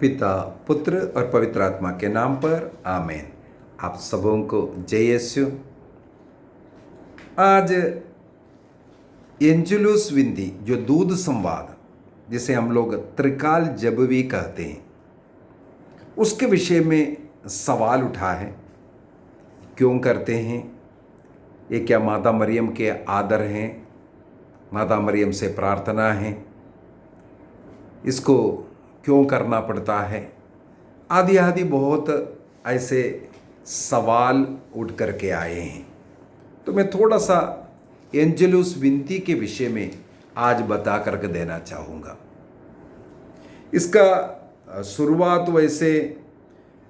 पिता, पुत्र और पवित्र आत्मा के नाम पर आमीन। आप सबों को जय यीशु। आज एंजेलुस विंदी जो दूध संवाद जिसे हम लोग त्रिकाल जब भी कहते हैं, उसके विषय में सवाल उठा है। क्यों करते हैं ये? क्या माता मरियम के आदर हैं? माता मरियम से प्रार्थना है? इसको क्यों करना पड़ता है? आदि आदि बहुत ऐसे सवाल उठ करके आए हैं। तो मैं थोड़ा सा एंजेलुस विनती के विषय में आज बता करके देना चाहूँगा। इसका शुरुआत वैसे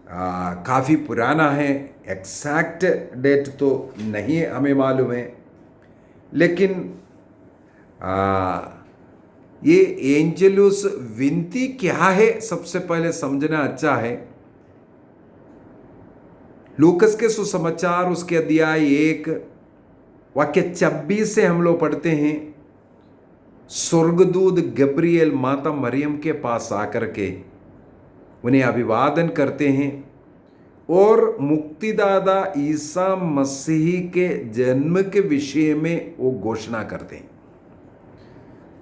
काफ़ी पुराना है, एग्जैक्ट डेट तो नहीं हमें मालूम है, लेकिन ये एंजेलुस विनती क्या है सबसे पहले समझना अच्छा है। लूकस के सुसमाचार उसके अध्याय 1 वाक्य 26 से हम लोग पढ़ते हैं। स्वर्गदूत गब्रिएल माता मरियम के पास आकर के उन्हें अभिवादन करते हैं और मुक्तिदाता ईसा मसीह के जन्म के विषय में वो घोषणा करते हैं।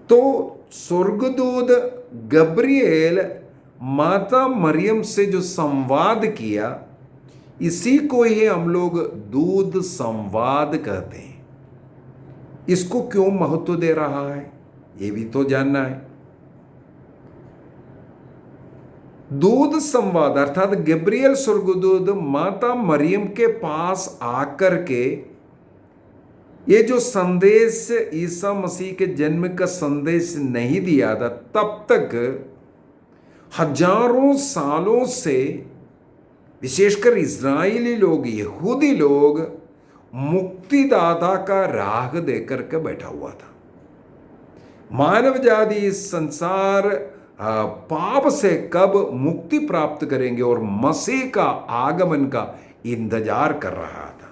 तो स्वर्गदूत गब्रिएल माता मरियम से जो संवाद किया, इसी को ही हम लोग दूध संवाद कहते हैं। इसको क्यों महत्व दे रहा है ये भी तो जानना है। दूध संवाद अर्थात गब्रिएल स्वर्गदूत माता मरियम के पास आकर के ये जो संदेश ईसा मसीह के जन्म का संदेश नहीं दिया था, तब तक हजारों सालों से विशेषकर इस्राएली लोग, यहूदी लोग मुक्तिदाता का राह देकर के बैठा हुआ था। मानव जाति इस संसार पाप से कब मुक्ति प्राप्त करेंगे और मसीह का आगमन का इंतजार कर रहा था।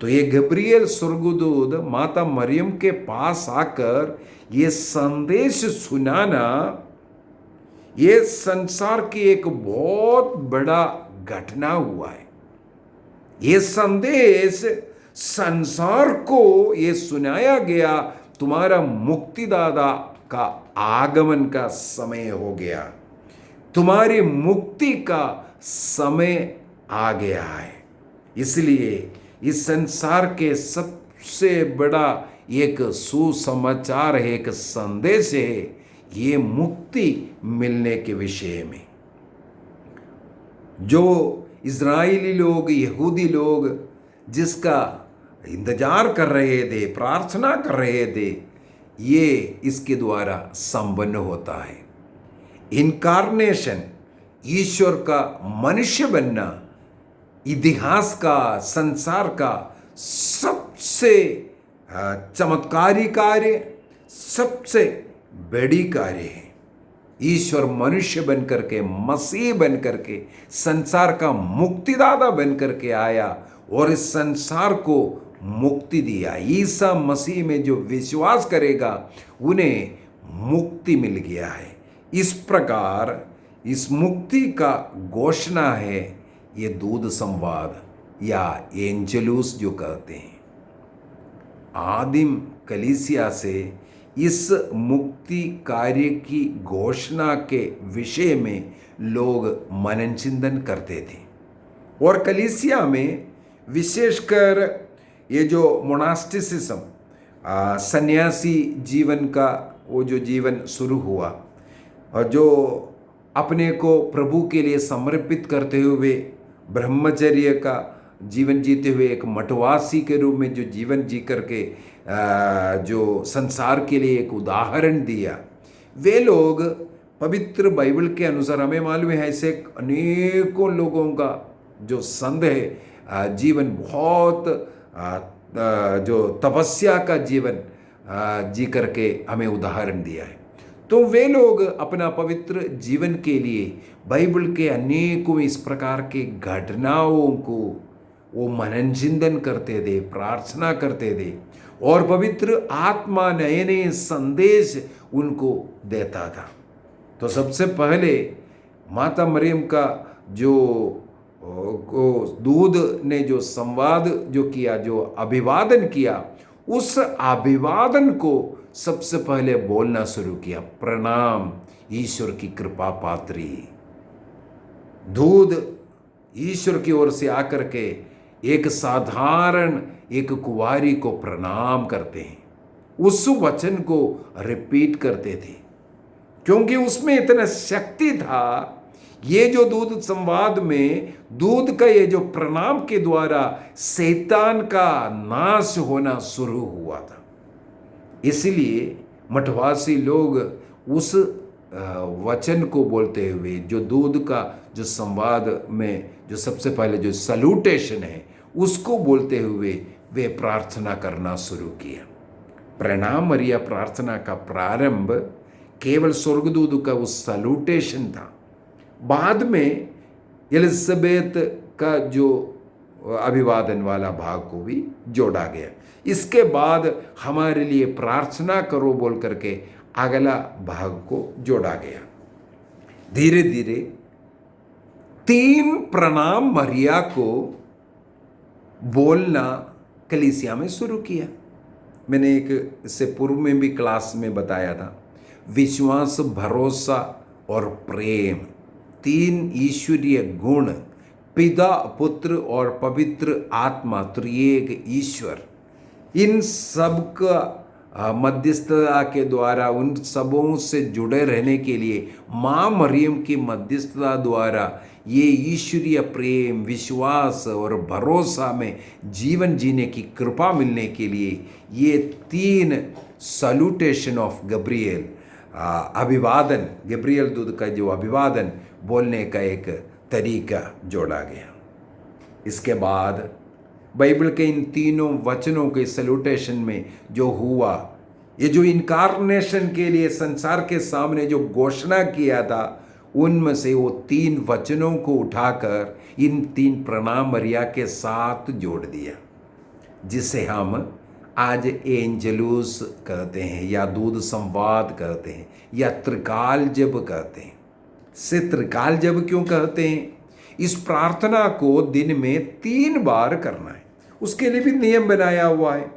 तो ये गब्रिएल स्वर्गदूत माता मरियम के पास आकर ये संदेश सुनाना, ये संसार की एक बहुत बड़ा घटना हुआ है। ये संदेश संसार को ये सुनाया गया, तुम्हारा मुक्तिदाता का आगमन का समय हो गया, तुम्हारी मुक्ति का समय आ गया है। इसलिए इस संसार के सबसे बड़ा एक सुसमाचार है, एक संदेश है, ये मुक्ति मिलने के विषय में। जो इजरायली लोग, यहूदी लोग जिसका इंतजार कर रहे थे, प्रार्थना कर रहे थे, ये इसके द्वारा संपन्न होता है। इनकारनेशन, ईश्वर का मनुष्य बनना, इतिहास का, संसार का सबसे चमत्कारी कार्य, सबसे बड़ी कार्य है। ईश्वर मनुष्य बन करके, मसीह बन करके, संसार का मुक्तिदाता बन करके आया और इस संसार को मुक्ति दिया। ईसा मसीह में जो विश्वास करेगा उन्हें मुक्ति मिल गया है। इस प्रकार इस मुक्ति का घोषणा है ये दूध संवाद या एंजेलुस जो कहते हैं। आदिम कलीसिया से इस मुक्ति कार्य की घोषणा के विषय में लोग मनन चिंतन करते थे और कलीसिया में विशेषकर ये जो मोनास्टिसिज्म, सन्यासी जीवन का वो जो जीवन शुरू हुआ और जो अपने को प्रभु के लिए समर्पित करते हुए ब्रह्मचर्य का जीवन जीते हुए एक मठवासी के रूप में जो जीवन जी करके जो संसार के लिए एक उदाहरण दिया, वे लोग पवित्र बाइबल के अनुसार हमें मालूम है ऐसे अनेकों लोगों का जो संत है जीवन, बहुत जो तपस्या का जीवन जी करके हमें उदाहरण दिया है। तो वे लोग अपना पवित्र जीवन के लिए बाइबल के अनेकों इस प्रकार के घटनाओं को वो मनन चिंतन करते थे, प्रार्थना करते थे और पवित्र आत्मा नए नए संदेश उनको देता था। तो सबसे पहले माता मरियम का जो को दूध ने जो संवाद जो किया, जो अभिवादन किया, उस अभिवादन को सबसे पहले बोलना शुरू किया, प्रणाम ईश्वर की कृपा पात्री। दूध ईश्वर की ओर से आकर के एक साधारण एक कुंवारी को प्रणाम करते हैं, उस वचन को रिपीट करते थे, क्योंकि उसमें इतना शक्ति था। ये जो दूध संवाद में दूध का ये जो प्रणाम के द्वारा शैतान का नाश होना शुरू हुआ था। इसलिए मठवासी लोग उस वचन को बोलते हुए, जो दूध का जो संवाद में जो सबसे पहले जो सल्यूटेशन है, उसको बोलते हुए वे प्रार्थना करना शुरू किया। प्रणाम मरिया प्रार्थना का प्रारंभ केवल स्वर्गदूत का उस सल्यूटेशन था। बाद में एलिजाबेथ का जो अभिवादन वाला भाग को भी जोड़ा गया। इसके बाद हमारे लिए प्रार्थना करो बोल करके अगला भाग को जोड़ा गया। धीरे धीरे 3 प्रणाम मरिया को बोलना कलीसिया में शुरू किया। मैंने एक इससे पूर्व में भी क्लास में बताया था, विश्वास, भरोसा और प्रेम, 3 ईश्वरीय गुण, पिता, पुत्र और पवित्र आत्मा, त्रिएक ईश्वर, इन सब का मध्यस्थता के द्वारा, उन सबों से जुड़े रहने के लिए माँ मरियम की मध्यस्थता द्वारा ये ईश्वरीय प्रेम, विश्वास और भरोसा में जीवन जीने की कृपा मिलने के लिए ये 3 सल्यूटेशन ऑफ गब्रियल, अभिवादन, गब्रियल दूत का जो अभिवादन बोलने का एक तरीका जोड़ा गया। इसके बाद बाइबल के इन 3 वचनों के सल्यूटेशन में जो हुआ, ये जो इनकारनेशन के लिए संसार के सामने जो घोषणा किया था, उनमें से वो 3 वचनों को उठाकर इन 3 प्रणाम मरिया के साथ जोड़ दिया, जिसे हम आज एंजेलुस कहते हैं या दूध संवाद कहते हैं या त्रिकाल जप कहते हैं। से त्रिकाल जप क्यों कहते हैं? इस प्रार्थना को दिन में 3 बार करना है। उसके लिए भी नियम बनाया हुआ है।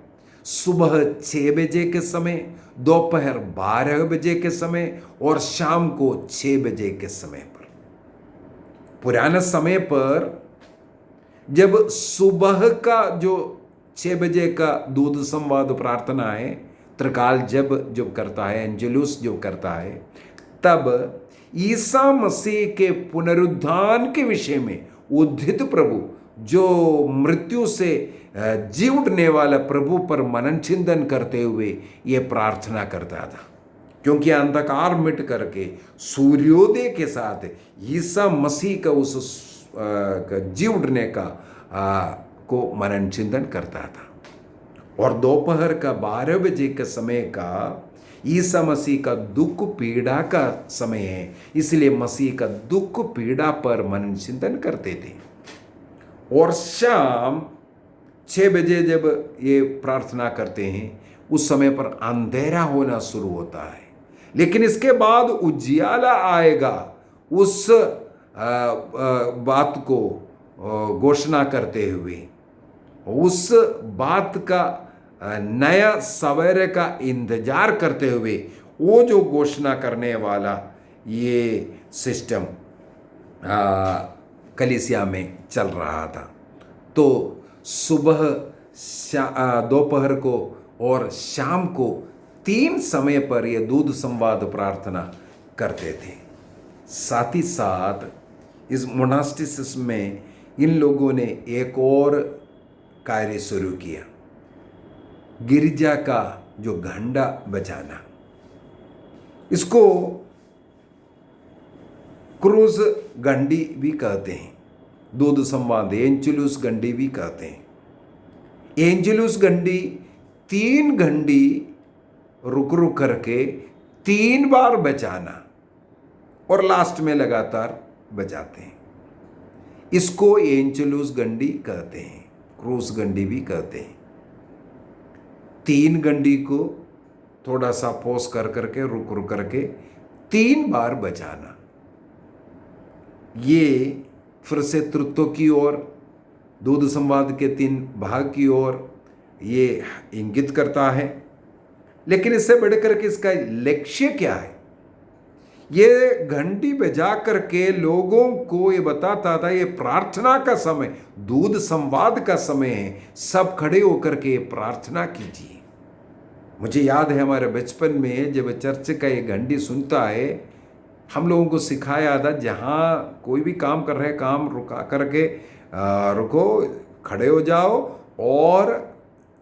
सुबह 6 बजे के समय, दोपहर 12 बजे के समय और शाम को 6 बजे के समय पर। पुराने समय पर जब सुबह का जो 6 बजे का दूध संवाद प्रार्थना है, त्रिकाल जब करता है, एंजेलुस जो करता है, तब ईसा मसीह के पुनरुत्थान के विषय में उद्धित प्रभु, जो मृत्यु से जी उठने वाला प्रभु पर मनन चिंतन करते हुए ये प्रार्थना करता था, क्योंकि अंधकार मिट करके सूर्योदय के साथ ईसा मसीह का उस जी उठने का को मनन चिंतन करता था। और दोपहर का 12 बजे के समय का ईसा मसीह का दुख पीड़ा का समय है, इसलिए मसीह का दुख पीड़ा पर मनन चिंतन करते थे। और शाम 6 बजे जब ये प्रार्थना करते हैं, उस समय पर अंधेरा होना शुरू होता है, लेकिन इसके बाद उजियाला आएगा, उस बात को घोषणा करते हुए, उस बात का नया सवेरे का इंतजार करते हुए वो जो घोषणा करने वाला ये सिस्टम कलीसिया में चल रहा था। तो सुबह, दोपहर को और शाम को 3 समय पर ये दूध संवाद प्रार्थना करते थे। साथ ही साथ इस मोनास्टिसिज्म में इन लोगों ने एक और कार्य शुरू किया, गिरजा का जो घंटा बजाना। इसको क्रूज घंटी भी कहते हैं, दूध संवाद एंजेलुस घंटी भी कहते हैं। एंजेलुस घंटी 3 घंटी रुक रुक करके 3 बार बजाना और लास्ट में लगातार बजाते हैं। इसको एंजेलुस घंटी कहते हैं, क्रूज घंटी भी कहते हैं। 3 घंटी को थोड़ा सा पॉज कर करके रुक रुक करके 3 बार बजाना। ये फिर से तृत्व की ओर, दूध संवाद के 3 भाग की ओर ये इंगित करता है। लेकिन इससे बढ़कर के इसका लक्ष्य क्या है? ये घंटी बजा करके लोगों को ये बताता था ये प्रार्थना का समय, दूध संवाद का समय है, सब खड़े होकर के प्रार्थना कीजिए। मुझे याद है हमारे बचपन में जब चर्च का ये घंटी सुनता है, हम लोगों को सिखाया था जहाँ कोई भी काम कर रहे, काम रुका करके रुको, खड़े हो जाओ और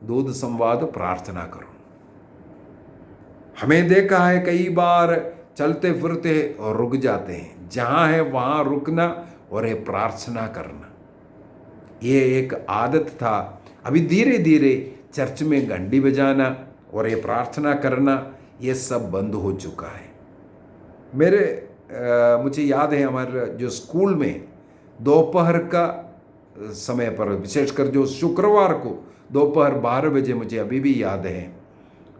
दूध संवाद प्रार्थना करो। हमें देखा है कई बार चलते फिरते और रुक जाते हैं, जहाँ है वहाँ रुकना और ये प्रार्थना करना, ये एक आदत था। अभी धीरे धीरे चर्च में घंटी बजाना और ये प्रार्थना करना ये सब बंद हो चुका है। मुझे याद है हमारे जो स्कूल में दोपहर का समय पर, विशेषकर जो शुक्रवार को दोपहर 12 बजे, मुझे अभी भी याद है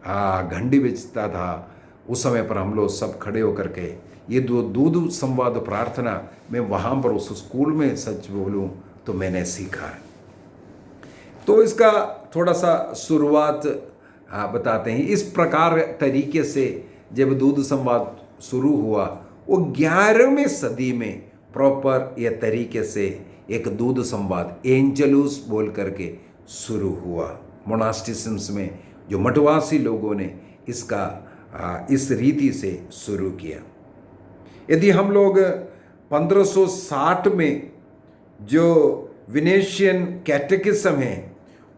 घंटी बजता था। उस समय पर हम लोग सब खड़े होकर के ये दूध संवाद प्रार्थना मैं वहाँ पर उस स्कूल में सच बोलूँ तो मैंने सीखा है। तो इसका थोड़ा सा शुरुआत बताते हैं। इस प्रकार तरीके से जब दूध संवाद शुरू हुआ, वो 11वीं सदी में प्रॉपर ये तरीके से एक दूध संवाद एंजेलुस बोल करके शुरू हुआ। मोनास्टिसिम्स में जो मठवासी लोगों ने इसका इस रीति से शुरू किया। यदि हम लोग 1560 में जो विनेशियन कैटेकिज्म है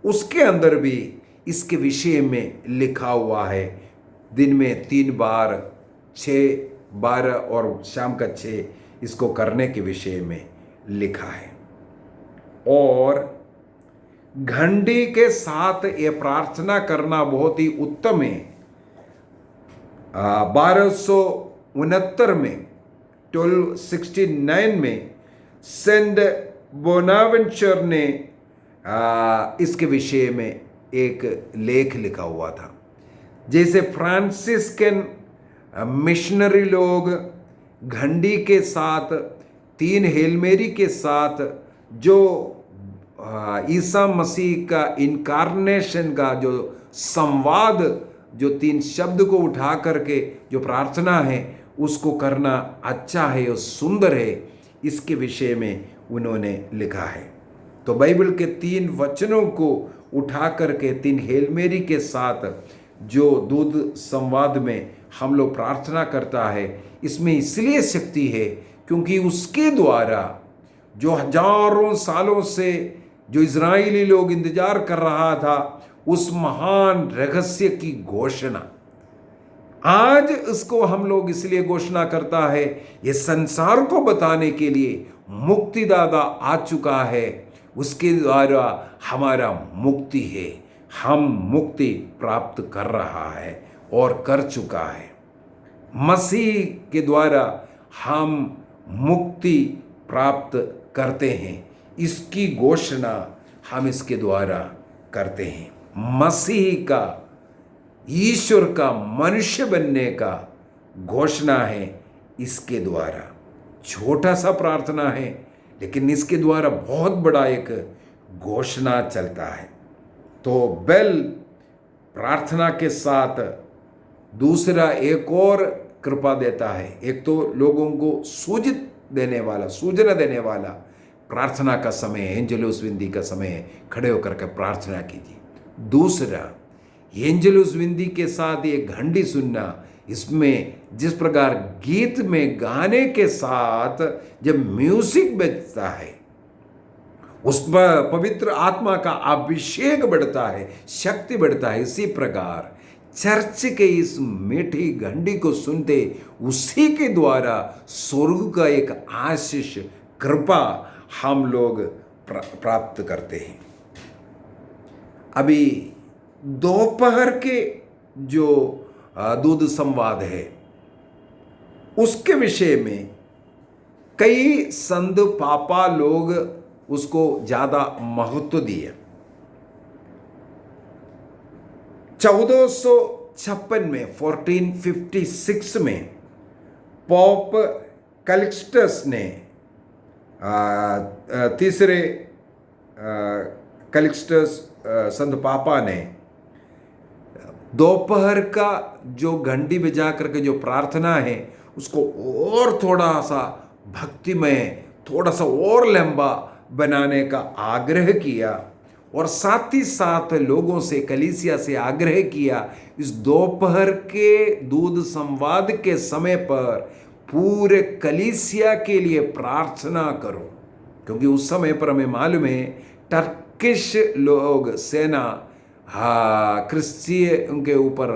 उसके अंदर भी इसके विषय में लिखा हुआ है। दिन में 3 बार 6, 12 और शाम का 6 इसको करने के विषय में लिखा है। और घंटी के साथ ये प्रार्थना करना बहुत ही उत्तम है। 1269 में 1269 में सेंट बोनावेंचर ने इसके विषय में एक लेख लिखा हुआ था। जैसे फ्रांसिस्कन मिशनरी लोग घंटी के साथ 3 हेल मेरी के साथ जो ईसा मसीह का इनकारनेशन का जो संवाद, जो 3 शब्द को उठा करके जो प्रार्थना है उसको करना अच्छा है और सुंदर है, इसके विषय में उन्होंने लिखा है। तो बाइबल के 3 वचनों को उठा करके 3 हेल मेरी के साथ जो दूध संवाद में हम लोग प्रार्थना करता है, इसमें इसलिए शक्ति है क्योंकि उसके द्वारा जो हजारों सालों से जो इजरायली लोग इंतजार कर रहा था, उस महान रहस्य की घोषणा आज इसको हम लोग इसलिए घोषणा करता है, ये संसार को बताने के लिए मुक्तिदाता आ चुका है, उसके द्वारा हमारा मुक्ति है, हम मुक्ति प्राप्त कर रहा है और कर चुका है। मसीह के द्वारा हम मुक्ति प्राप्त करते हैं, इसकी घोषणा हम इसके द्वारा करते हैं। मसीह का, ईश्वर का मनुष्य बनने का घोषणा है इसके द्वारा। छोटा सा प्रार्थना है लेकिन इसके द्वारा बहुत बड़ा एक घोषणा चलता है। तो बेल प्रार्थना के साथ दूसरा एक और कृपा देता है। एक तो लोगों को सूचना देने वाला प्रार्थना का समय है, एंजेलुस विंदी का समय है, खड़े होकर के प्रार्थना कीजिए। दूसरा, एंजेलुस विंदी के साथ ये घंटी सुनना, इसमें जिस प्रकार गीत में गाने के साथ जब म्यूजिक बजता है, उस पर पवित्र आत्मा का अभिषेक बढ़ता है, शक्ति बढ़ता है। इसी प्रकार चर्च के इस मीठी घंटी को सुनते, उसी के द्वारा स्वर्ग का एक आशीष, कृपा हम लोग प्राप्त करते हैं। अभी दोपहर के जो दूध संवाद है उसके विषय में कई संत पापा लोग उसको ज़्यादा महत्व दिए। 1456 में 1456 में पॉप कैलिक्सटस ने तीसरे कैलिक्स्टस संत पापा ने दोपहर का जो घंटी बजा करके जो प्रार्थना है उसको और थोड़ा सा भक्तिमय, थोड़ा सा और लंबा बनाने का आग्रह किया, और साथ ही साथ लोगों से, कलीसिया से आग्रह किया, इस दोपहर के दूध संवाद के समय पर पूरे कलीसिया के लिए प्रार्थना करो, क्योंकि उस समय पर हमें मालूम है टर्किश लोग, सेना क्रिश्चियन उनके ऊपर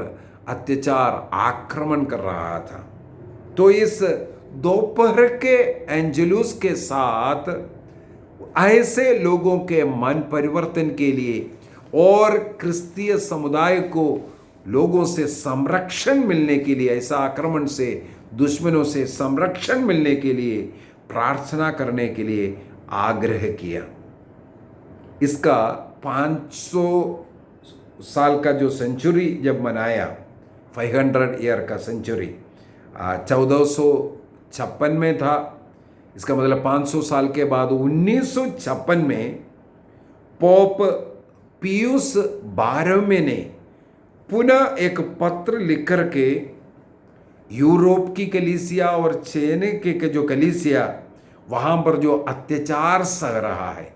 अत्याचार, आक्रमण कर रहा था। तो इस दोपहर के एंजेलुस के साथ ऐसे लोगों के मन परिवर्तन के लिए और क्रिस्तीय समुदाय को लोगों से संरक्षण मिलने के लिए, ऐसा आक्रमण से, दुश्मनों से संरक्षण मिलने के लिए प्रार्थना करने के लिए आग्रह किया। इसका 500 साल का जो सेंचुरी जब मनाया, 500 ईयर का सेंचुरी 1456 में था। इसका मतलब 500 साल के बाद 1956 में पोप पियूस 12वें ने पुनः एक पत्र लिख करके यूरोप की कलीसिया और चीन के जो कलीसिया, वहाँ पर जो अत्याचार सह रहा है,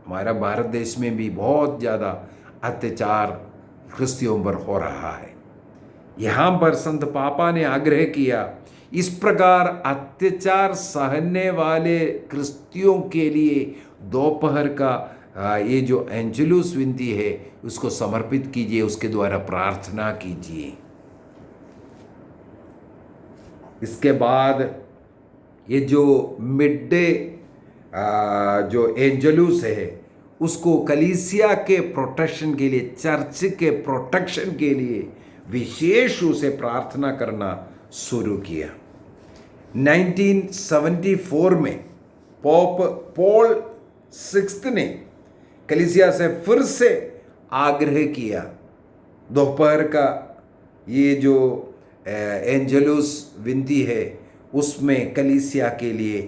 हमारा भारत देश में भी बहुत ज़्यादा अत्याचार क्रिस्तियों पर हो रहा है, यहाँ पर संत पापा ने आग्रह किया, इस प्रकार अत्याचार सहने वाले क्रिस्तियों के लिए दोपहर का ये जो एंजेलुस विनती है उसको समर्पित कीजिए, उसके द्वारा प्रार्थना कीजिए। इसके बाद ये जो मिड डे जो एंजेलुस है उसको कलीसिया के प्रोटेक्शन के लिए, चर्च के प्रोटेक्शन के लिए विशेष रूप से प्रार्थना करना शुरू किया। 1974 में पोप पॉल VI ने कलीसिया से फिर से आग्रह किया, दोपहर का ये जो एंजेलुस विनती है उसमें कलीसिया के लिए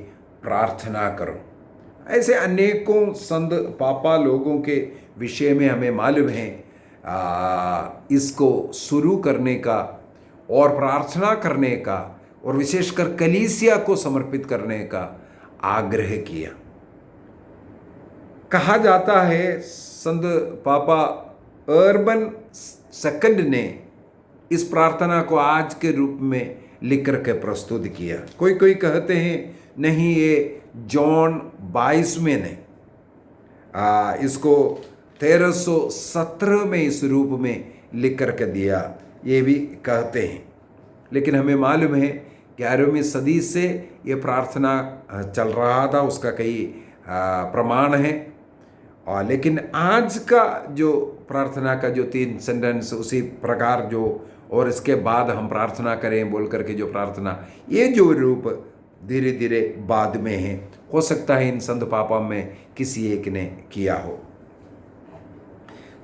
प्रार्थना करो। ऐसे अनेकों संत पापा लोगों के विषय में हमें मालूम है इसको शुरू करने का और प्रार्थना करने का और विशेषकर कलीसिया को समर्पित करने का आग्रह किया। कहा जाता है संत पापा अर्बन II ने इस प्रार्थना को आज के रूप में लिख करके प्रस्तुत किया। कोई कोई कहते हैं नहीं, ये जॉन 22वें ने इसको 1317 में इस रूप में लिख करके दिया, ये भी कहते हैं। लेकिन हमें मालूम है 11वीं सदी से ये प्रार्थना चल रहा था, उसका कई प्रमाण है। और लेकिन आज का जो प्रार्थना का जो 3 सेंटेंस उसी प्रकार जो, और इसके बाद हम प्रार्थना करें बोल करके जो प्रार्थना, ये जो रूप धीरे धीरे बाद में है, हो सकता है इन संत पापा में किसी एक ने किया हो।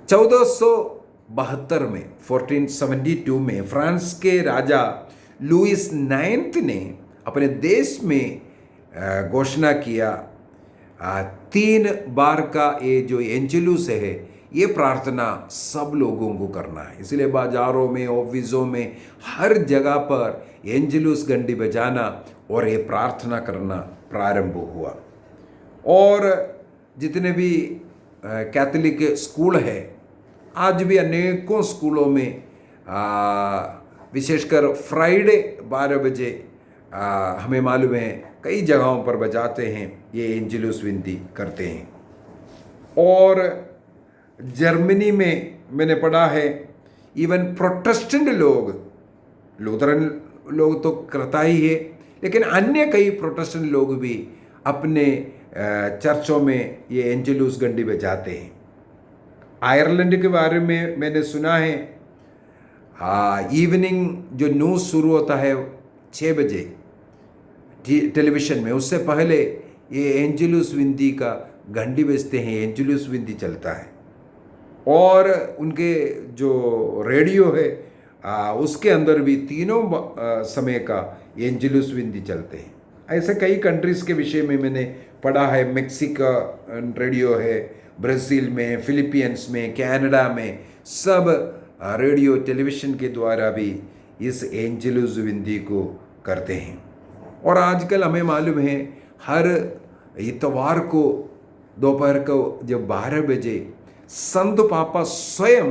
1472 में 1472 में फ्रांस के राजा लुईस 9 ने अपने देश में घोषणा किया 3 बार का ये जो एंजेलुस है ये प्रार्थना सब लोगों को करना है। इसलिए बाजारों में, ऑफिसों में, हर जगह पर एंजेलुस घंटी बजाना और ये प्रार्थना करना प्रारंभ हुआ। और जितने भी कैथोलिक स्कूल है, आज भी अनेकों स्कूलों में विशेषकर फ्राइडे 12 बजे हमें मालूम है कई जगहों पर बजाते हैं, ये एंजेलुस विनती करते हैं। और जर्मनी में मैंने पढ़ा है इवन प्रोटेस्टेंट लोग, लूथरन लोग तो करता ही है, लेकिन अन्य कई प्रोटेस्टेंट लोग भी अपने चर्चों में ये एंजेलुस घंटी बजाते हैं। आयरलैंड के बारे में मैंने सुना है, इवनिंग जो न्यूज़ शुरू होता है 6 बजे टेलीविज़न में, उससे पहले ये एंजेलुस विनती का घंटी बजते हैं, एंजेलुस विनती चलता है। और उनके जो रेडियो है उसके अंदर भी तीनों समय का एंजेलुस विनती चलते हैं। ऐसे कई कंट्रीज़ के विषय में मैंने पढ़ा है। मेक्सिको रेडियो है, ब्राज़ील में, फिलीपींस में, कनाडा में, सब रेडियो टेलीविज़न के द्वारा भी इस एंजेलुस विंदी को करते हैं। और आजकल हमें मालूम है हर इतवार को दोपहर को जब 12 बजे संत पापा स्वयं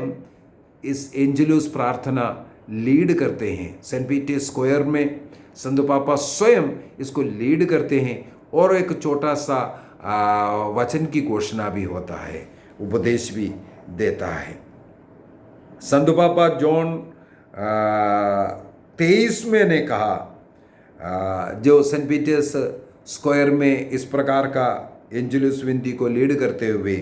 इस एंजेलुस प्रार्थना लीड करते हैं। सेंट पीटर स्क्वायर में संत पापा स्वयं इसको लीड करते हैं और एक छोटा सा वचन की घोषणा भी होता है, उपदेश भी देता है। संत पापा जॉन 23 में ने कहा, जो सेंट पीटर्स स्क्वायर में इस प्रकार का एंजेलुस विंदी को लीड करते हुए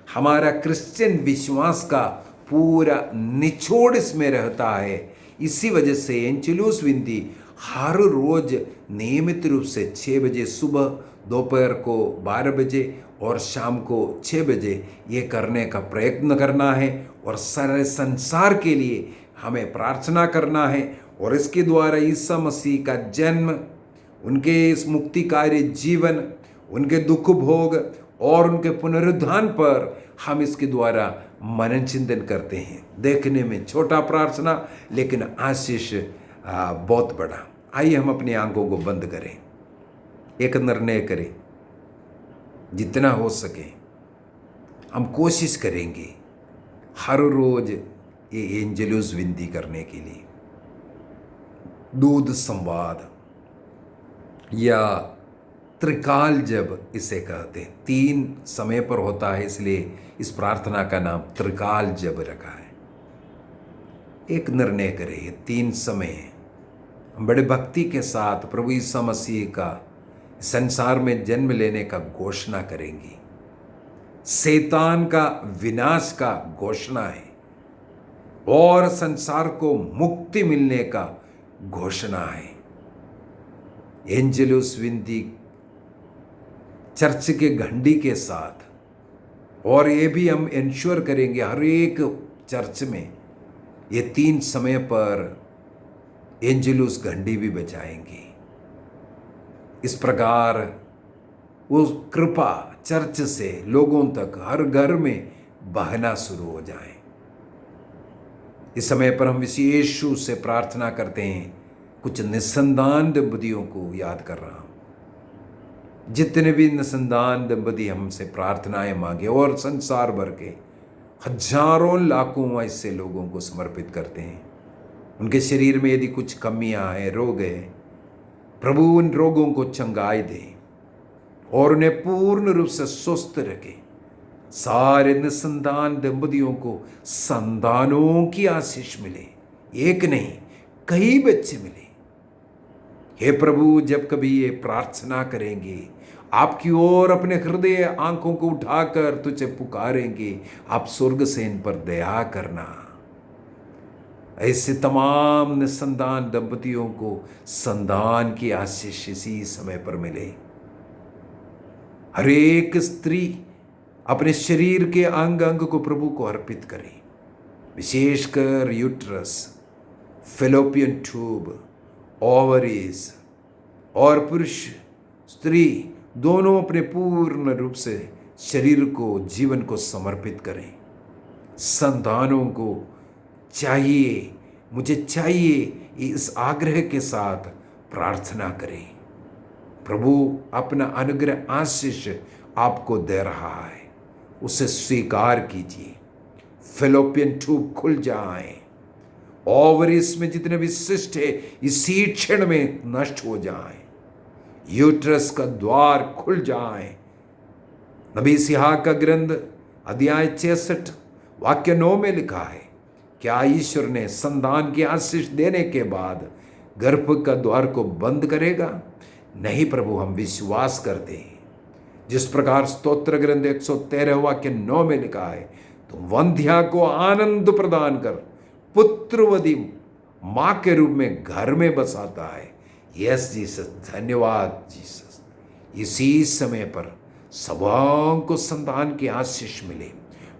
हमारा क्रिश्चियन विश्वास का पूरा निचोड़ इसमें रहता है। इसी वजह से एंजेलुस विंदी हर रोज नियमित रूप से 6 बजे सुबह, दोपहर को 12 बजे और शाम को 6 बजे ये करने का प्रयत्न करना है और सारे संसार के लिए हमें प्रार्थना करना है। और इसके द्वारा ईसा मसीह का जन्म, उनके इस मुक्तिकारी जीवन, उनके दुख भोग और उनके पुनरुत्थान पर हम इसके द्वारा मनन चिंतन करते हैं। देखने में छोटा प्रार्थना लेकिन आशीष बहुत बड़ा। आइए हम अपनी आंखों को बंद करें, एक निर्णय करें, जितना हो सके हम कोशिश करेंगे हर रोज ये एंजेलुस विंदी करने के लिए। दूध संवाद या त्रिकाल जब इसे कहते हैं, 3 समय पर होता है, इसलिए इस प्रार्थना का नाम त्रिकाल जब रखा है। एक निर्णय करें, 3 समय हम बड़े भक्ति के साथ प्रभु यीशु मसीह का संसार में जन्म लेने का घोषणा करेंगे। शैतान का विनाश का घोषणा है और संसार को मुक्ति मिलने का घोषणा है। एंजेलुस विंदी चर्च के घंटी के साथ, और ये भी हम इंश्योर करेंगे हर एक चर्च में ये 3 समय पर एंजेलुस घंटी भी बजाएंगे। इस प्रकार वो कृपा चर्च से लोगों तक हर घर में बहना शुरू हो जाए। इस समय पर हम विशेष रूप से प्रार्थना करते हैं, कुछ निसंतान दंपतियों को याद कर रहा हूँ। जितने भी निसंतान दंपति हमसे प्रार्थनाएं मांगे और संसार भर के हजारों लाखों ऐसे लोगों को समर्पित करते हैं। उनके शरीर में यदि कुछ कमियां हैं, रोग है, प्रभु उन रोगों को चंगाई दे और उन्हें पूर्ण रूप से स्वस्थ रखे। सारे निसंतान दंपतियों को संतानों की आशीष मिले, एक नहीं कई बच्चे मिले। हे प्रभु, जब कभी ये प्रार्थना करेंगे, आपकी ओर अपने हृदय आंखों को उठाकर तुझे पुकारेंगे, आप स्वर्ग से इन पर दया करना। ऐसे तमाम निसंतान दंपतियों को संतान की आशीष इसी समय पर मिले। हर एक स्त्री अपने शरीर के अंग अंग को प्रभु को अर्पित करे, विशेषकर यूट्रस, फेलोपियन ट्यूब, ओवरीज, और पुरुष स्त्री दोनों अपने पूर्ण रूप से शरीर को, जीवन को समर्पित करें। संतानों को चाहिए, मुझे चाहिए, इस आग्रह के साथ प्रार्थना करें। प्रभु अपना अनुग्रह आशीष आपको दे रहा है, उसे स्वीकार कीजिए। फेलोपियन ट्यूब खुल जाए, ओवरीज में जितने भी शिष्ट है इसी क्षण में नष्ट हो जाए, यूट्रस का द्वार खुल जाए। नबी इसहाक का ग्रंथ अध्याय 66 वाक्य 9 में लिखा है, क्या ईश्वर ने संतान की आशीष देने के बाद गर्भ का द्वार को बंद करेगा? नहीं प्रभु, हम विश्वास करते हैं। जिस प्रकार स्तोत्र ग्रंथ 113 वाक्य 9 में लिखा है, तो वंध्या को आनंद प्रदान कर पुत्रवती मां के रूप में घर में बसाता है। यस जीसस, धन्यवाद जीसस। इसी समय पर सबों को संतान की आशीष मिले।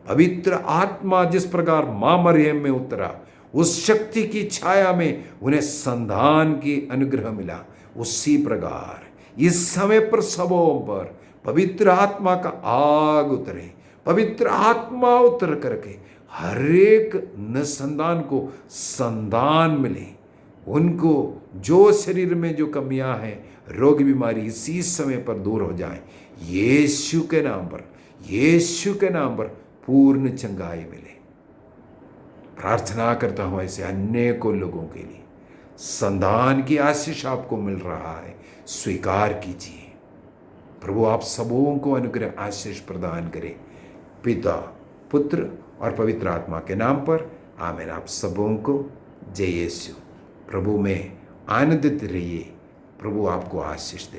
पवित्र आत्मा जिस प्रकार मां मरियम में उतरा, उस शक्ति की छाया में उन्हें संतान की अनुग्रह मिला, उसी प्रकार इस समय पर सबों पर पवित्र आत्मा का आग उतरे, पवित्र आत्मा उतर करके हर एक अनुसंधान को संधान मिले, उनको जो शरीर में जो कमियां हैं, रोग बीमारी इसी समय पर दूर हो जाए। यीशु के नाम पर, यीशु के नाम पर पूर्ण चंगाई मिले। प्रार्थना करता हूं ऐसे अनेकों लोगों के लिए संधान की आशीष आपको मिल रहा है, स्वीकार कीजिए। प्रभु आप सबों को अनुग्रह आशीष प्रदान करे, पिता पुत्र और पवित्र आत्मा के नाम पर आमीन। आप सबों को जय यीशु। प्रभु में आनंदित रहिए। प्रभु आपको आशीष दे।